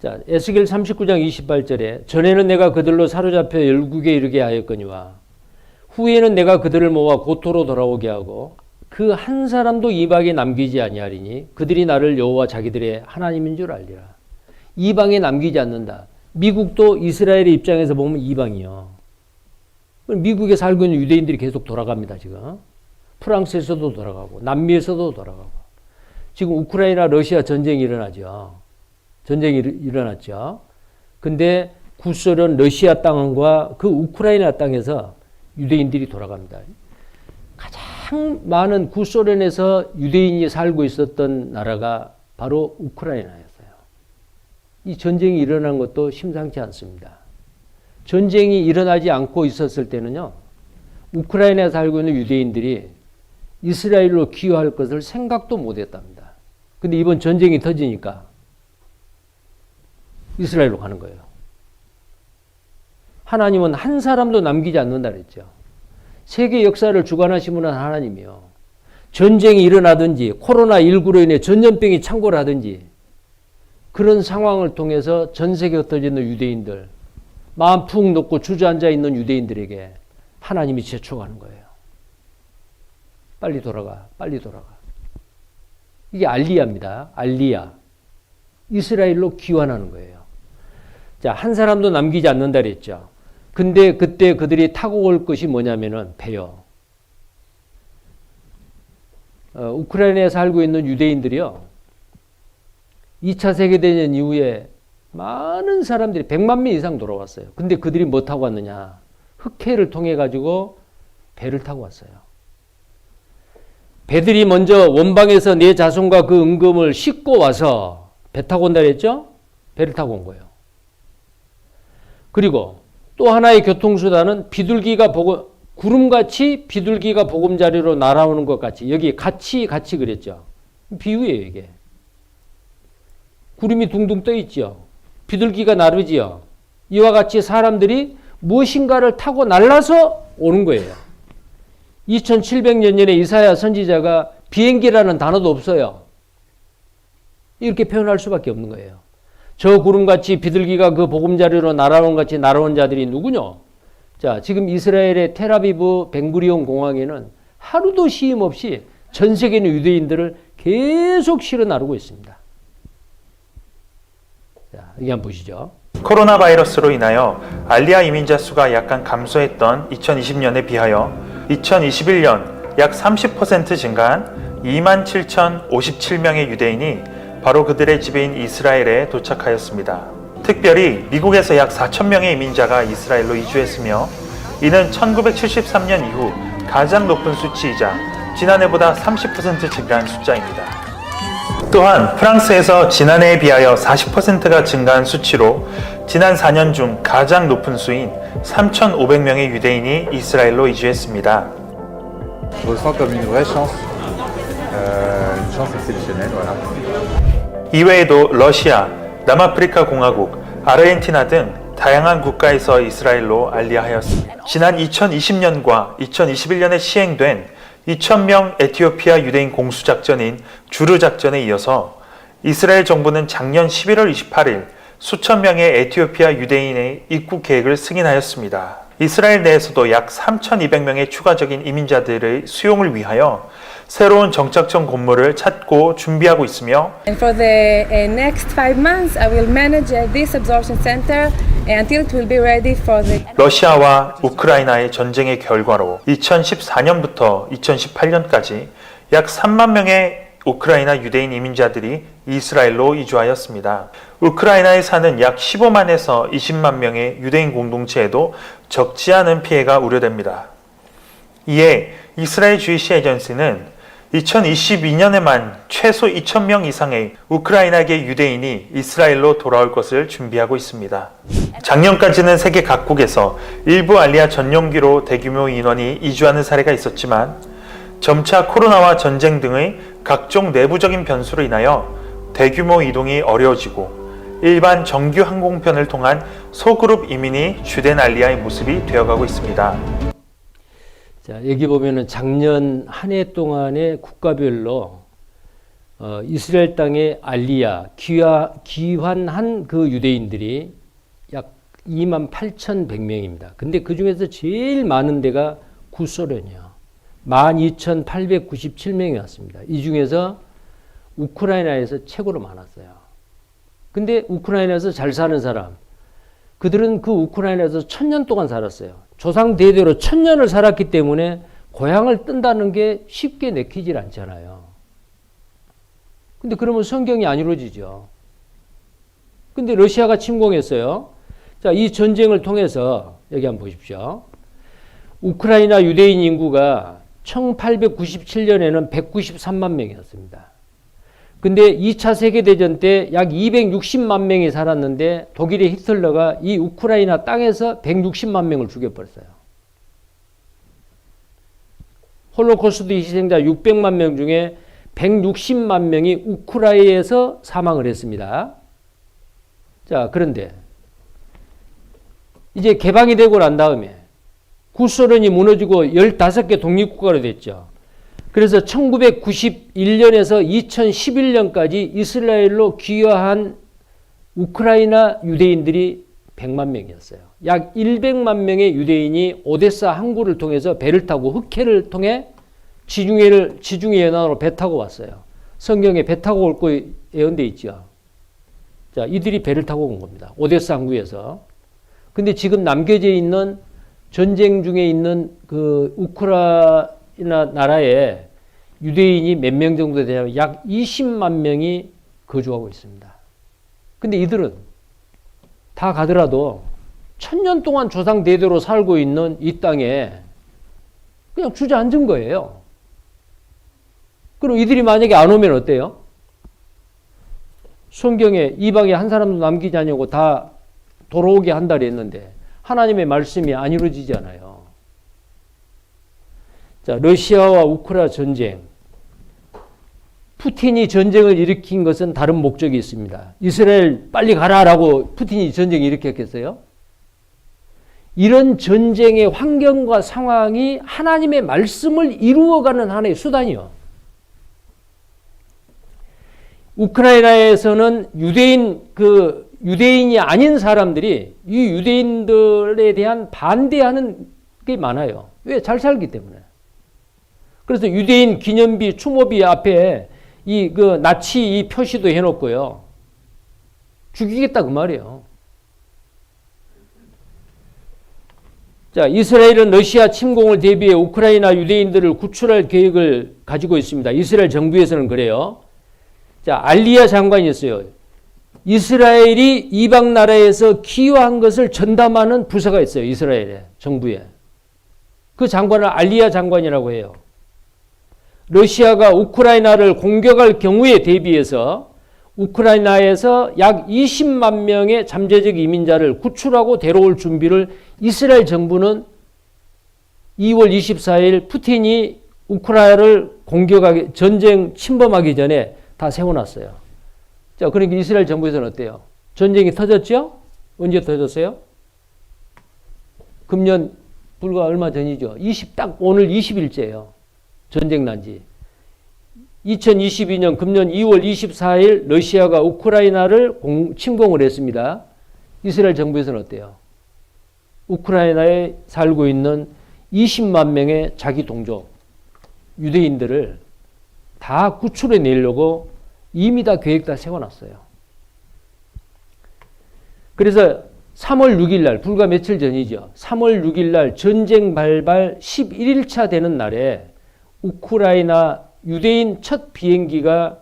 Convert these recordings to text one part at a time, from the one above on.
자, 에스겔 39장 28절에 전에는 내가 그들로 사로잡혀 열국에 이르게 하였거니와 후에는 내가 그들을 모아 고토로 돌아오게 하고 그 한 사람도 이방에 남기지 아니하리니 그들이 나를 여호와 자기들의 하나님인 줄 알리라. 이방에 남기지 않는다. 미국도 이스라엘의 입장에서 보면 이방이요. 미국에 살고 있는 유대인들이 계속 돌아갑니다. 지금 프랑스에서도 돌아가고 남미에서도 돌아가고 지금 우크라이나 러시아 전쟁이 일어나죠. 전쟁이 일어났죠. 근데 구소련 러시아 땅과 그 우크라이나 땅에서 유대인들이 돌아갑니다. 가장 많은 구소련에서 유대인이 살고 있었던 나라가 바로 우크라이나였어요. 이 전쟁이 일어난 것도 심상치 않습니다. 전쟁이 일어나지 않고 있었을 때는요, 우크라이나에 살고 있는 유대인들이 이스라엘로 귀화할 것을 생각도 못 했답니다. 근데 이번 전쟁이 터지니까 이스라엘로 가는 거예요. 하나님은 한 사람도 남기지 않는다 그랬죠. 세계 역사를 주관하신 분은 하나님이요. 전쟁이 일어나든지 코로나19로 인해 전염병이 창궐을 하든지 그런 상황을 통해서 전 세계에 흩어져 있는 유대인들, 마음 푹 놓고 주저앉아 있는 유대인들에게 하나님이 재촉하는 거예요. 빨리 돌아가, 빨리 돌아가. 이게 알리야입니다. 알리야. 이스라엘로 귀환하는 거예요. 자, 한 사람도 남기지 않는다 그랬죠. 근데 그때 그들이 타고 올 것이 뭐냐면은 배요. 우크라이나에 살고 있는 유대인들이요. 2차 세계대전 이후에 많은 사람들이 100만 명 이상 돌아왔어요. 근데 그들이 뭐 타고 왔느냐. 흑해를 통해 가지고 배를 타고 왔어요. 배들이 먼저 원방에서 내 자손과 그 은금을 싣고 와서 배 타고 온다 그랬죠? 배를 타고 온 거예요. 그리고 또 하나의 교통수단은 비둘기가 구름같이 비둘기가 보금자리로 날아오는 것 같이 여기 같이 그랬죠. 비유예요 이게. 구름이 둥둥 떠 있죠. 비둘기가 나르지요. 이와 같이 사람들이 무엇인가를 타고 날아서 오는 거예요. 2700년 전에 이사야 선지자가 비행기라는 단어도 없어요. 이렇게 표현할 수밖에 없는 거예요. 저 구름같이 비둘기가 그 보금자리로 날아온 같이 날아온 자들이 누구냐? 자, 지금 이스라엘의 텔아비브 벤구리온 공항에는 하루도 쉼 없이 전 세계 있는 유대인들을 계속 실어 나르고 있습니다. 자, 여기 한번 보시죠. 코로나 바이러스로 인하여 알리아 이민자 수가 약간 감소했던 2020년에 비하여 2021년 약 30% 증가한 27,057명의 유대인이 바로 그들의 지배인 이스라엘에 도착하였습니다. 특별히 미국에서 약 4,000명의 이민자가 이스라엘로 이주했으며 이는 1973년 이후 가장 높은 수치이자 지난해보다 30% 증가한 숫자입니다. 또한 프랑스에서 지난해에 비하여 40%가 증가한 수치로 지난 4년 중 가장 높은 수인 3,500명의 유대인이 이스라엘로 이주했습니다. Je ressens comme une vraie chance, une chance exceptionnelle, voilà. 이외에도 러시아, 남아프리카 공화국, 아르헨티나 등 다양한 국가에서 이스라엘로 알리하였습니다. 지난 2020년과 2021년에 시행된 2,000명 에티오피아 유대인 공수작전인 주르 작전에 이어서 이스라엘 정부는 작년 11월 28일 수천 명의 에티오피아 유대인의 입국 계획을 승인하였습니다. 이스라엘 내에서도 약 3,200명의 추가적인 이민자들의 수용을 위하여 새로운 정착청 건물을 찾고 준비하고 있으며 And for the next 5 months, I will manage this absorption center until it will be ready for the 러시아와 우크라이나의 전쟁의 결과로 2014년부터 2018년까지 약 3만 명의 우크라이나 유대인 이민자들이 이스라엘로 이주하였습니다. 우크라이나에 사는 약 15만에서 20만 명의 유대인 공동체에도 적지 않은 피해가 우려됩니다. 이에 이스라엘 주이시 에이전시는 2022년에만 최소 2,000명 이상의 우크라이나계 유대인이 이스라엘로 돌아올 것을 준비하고 있습니다. 작년까지는 세계 각국에서 일부 알리아 전용기로 대규모 인원이 이주하는 사례가 있었지만 점차 코로나와 전쟁 등의 각종 내부적인 변수로 인하여 대규모 이동이 어려워지고 일반 정규 항공편을 통한 소그룹 이민이 주된 알리아의 모습이 되어가고 있습니다. 자, 여기 보면은 작년 한 해 동안의 국가별로 이스라엘 땅의 알리야, 귀환한 그 유대인들이 약 28,100명입니다. 근데 그 중에서 제일 많은 데가 구소련이요. 12,897명이 왔습니다. 이 중에서 우크라이나에서 최고로 많았어요. 근데 우크라이나에서 잘 사는 사람, 그들은 그 우크라이나에서 1000년 동안 살았어요. 조상 대대로 1000년을 살았기 때문에 고향을 뜬다는 게 쉽게 내키질 않잖아요. 근데 그러면 성경이 안 이루어지죠. 근데 러시아가 침공했어요. 자, 이 전쟁을 통해서 여기 한번 보십시오. 우크라이나 유대인 인구가 1897년에는 193만 명이었습니다. 근데 2차 세계대전 때 약 260만 명이 살았는데 독일의 히틀러가 이 우크라이나 땅에서 160만 명을 죽여버렸어요. 홀로코스트 희생자 600만 명 중에 160만 명이 우크라이나에서 사망을 했습니다. 자, 그런데 이제 개방이 되고 난 다음에 구소련이 무너지고 15개 독립국가로 됐죠. 그래서 1991년에서 2011년까지 이스라엘로 귀화한 우크라이나 유대인들이 100만 명이었어요. 약 100만 명의 유대인이 오데사 항구를 통해서 배를 타고 흑해를 통해 지중해 연안으로 배 타고 왔어요. 성경에 배 타고 올 거 예언돼 있죠. 자, 이들이 배를 타고 온 겁니다. 오데사 항구에서. 근데 지금 남겨져 있는 전쟁 중에 있는 그 우크라이나 나라에 유대인이 몇 명 정도 되냐면 약 20만 명이 거주하고 있습니다. 근데 이들은 다 가더라도 1000년 동안 조상 대대로 살고 있는 이 땅에 그냥 주저앉은 거예요. 그럼 이들이 만약에 안 오면 어때요? 성경에 이방에 한 사람도 남기지 않냐고 다 돌아오게 한다 그랬는데 하나님의 말씀이 안 이루어지잖아요. 자, 러시아와 우크라이나 전쟁. 푸틴이 전쟁을 일으킨 것은 다른 목적이 있습니다. 이스라엘 빨리 가라라고 푸틴이 전쟁을 일으켰겠어요? 이런 전쟁의 환경과 상황이 하나님의 말씀을 이루어가는 하나의 수단이요. 우크라이나에서는 유대인이 아닌 사람들이 이 유대인들에 대한 반대하는 게 많아요. 왜? 잘 살기 때문에. 그래서 유대인 기념비, 추모비 앞에 나치 이 표시도 해놓고요. 죽이겠다 그 말이에요. 자, 이스라엘은 러시아 침공을 대비해 우크라이나 유대인들을 구출할 계획을 가지고 있습니다. 이스라엘 정부에서는 그래요. 자, 알리야 장관이었어요. 이스라엘이 이방 나라에서 기여한 것을 전담하는 부서가 있어요. 이스라엘의 정부에. 그 장관을 알리야 장관이라고 해요. 러시아가 우크라이나를 공격할 경우에 대비해서 우크라이나에서 약 20만 명의 잠재적 이민자를 구출하고 데려올 준비를 이스라엘 정부는 2월 24일 푸틴이 우크라이나를 전쟁 침범하기 전에 다 세워놨어요. 자, 그러니까 이스라엘 정부에서는 어때요? 전쟁이 터졌죠? 언제 터졌어요? 금년 불과 얼마 전이죠. 딱 오늘 20일째예요. 전쟁 난지. 2022년 금년 2월 24일 러시아가 우크라이나를 침공을 했습니다. 이스라엘 정부에서는 어때요? 우크라이나에 살고 있는 20만 명의 자기 동족 유대인들을 다 구출해 내려고 이미 다 계획 다 세워놨어요. 그래서 3월 6일 날, 불과 며칠 전이죠. 3월 6일 날 전쟁 발발 11일차 되는 날에 우크라이나 유대인 첫 비행기가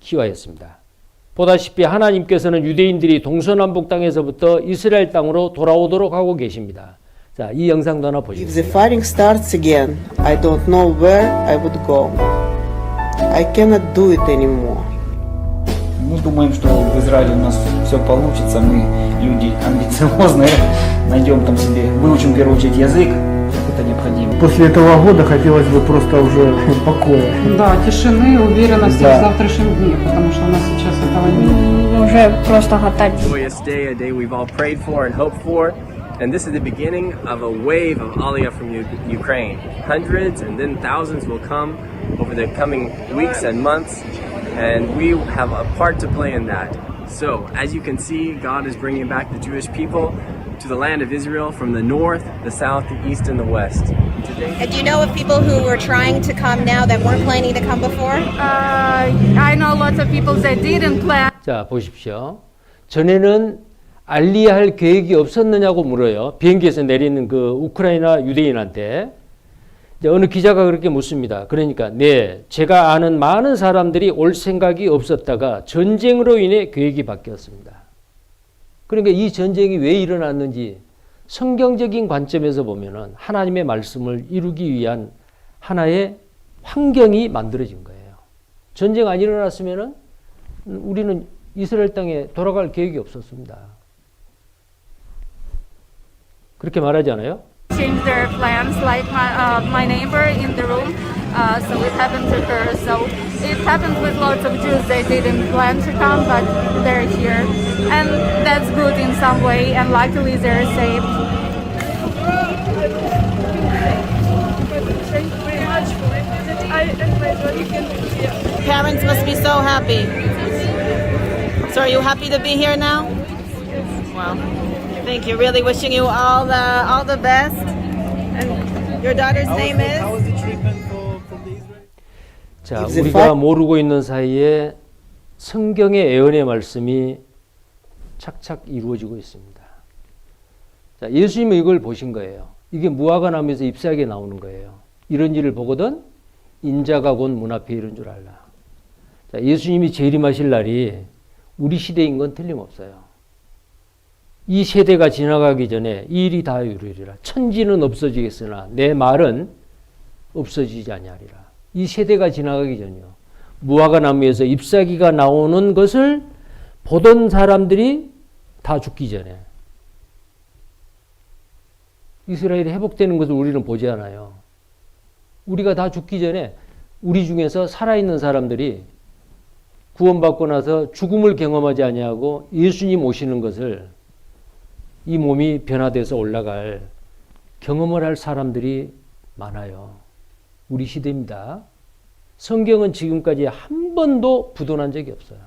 기화했습니다. 보다시피 하나님께서는 유대인들이 동서남북 땅에서부터 이스라엘 땅으로 돌아오도록 하고 계십니다. 자, 이 영상도 하나 If 보시죠. the fighting starts again, I don't know where I would go. I cannot do it anymore. Мы думаем, что в Израиле у нас все получится, мы люди амбициозные, найдем там себе, выучим в первую очередь язык, это необходимо. После этого года хотелось бы просто уже покоя. Да, тишины, уверенности Да. в завтрашнем дне, потому что у нас сейчас этого нет. Уже просто готові. Joyous day, a day we've all prayed for and hoped for. And this is the beginning of a wave of Aliyah from Ukraine. Hundreds and then thousands will come over the coming weeks and months, and we have a part to play in that. So, as you can see, God is bringing back the Jewish people to the land of Israel from the north, the south, the east, and the west. Today, And do you know of people who were trying to come now that weren't planning to come before? I know lots of people that didn't plan. 자, 보십시오. 전에는 알리할 계획이 없었느냐고 물어요. 비행기에서 내리는 그 우크라이나 유대인한테. 이제 어느 기자가 그렇게 묻습니다. 그러니까 네, 제가 아는 많은 사람들이 올 생각이 없었다가 전쟁으로 인해 계획이 바뀌었습니다. 그러니까 이 전쟁이 왜 일어났는지 성경적인 관점에서 보면은 하나님의 말씀을 이루기 위한 하나의 환경이 만들어진 거예요. 전쟁 안 일어났으면은 우리는 이스라엘 땅에 돌아갈 계획이 없었습니다. 그렇게 말하지 않아요? Change their plans, like my neighbor in the room. So it happened to her. So it happened with lots of Jews. They didn't plan to come, but they're here, and that's good in some way. And luckily, they're saved. Parents must be so happy. So are you happy to be here now? Well, thank you. Really wishing you all the best. And your daughter's name is? 자, 우리가 모르고 있는 사이에 성경의 예언의 말씀이 착착 이루어지고 있습니다. 자, 예수님은 이걸 보신 거예요. 이게 무화과나무에서 잎사귀에 나오는 거예요. 이런 일을 보거든 인자가 곧 문 앞에 이른 줄 알라. 자, 예수님이 재림하실 날이 우리 시대인 건 틀림없어요. 이 세대가 지나가기 전에 이 일이 다 이루리라. 천지는 없어지겠으나 내 말은 없어지지 아니하리라. 이 세대가 지나가기 전이요. 무화과 나무에서 잎사귀가 나오는 것을 보던 사람들이 다 죽기 전에 이스라엘이 회복되는 것을 우리는 보지 않아요. 우리가 다 죽기 전에 우리 중에서 살아있는 사람들이 구원받고 나서 죽음을 경험하지 아니하고 예수님 오시는 것을 이 몸이 변화돼서 올라갈 경험을 할 사람들이 많아요. 우리 시대입니다. 성경은 지금까지 한 번도 부도난 적이 없어요.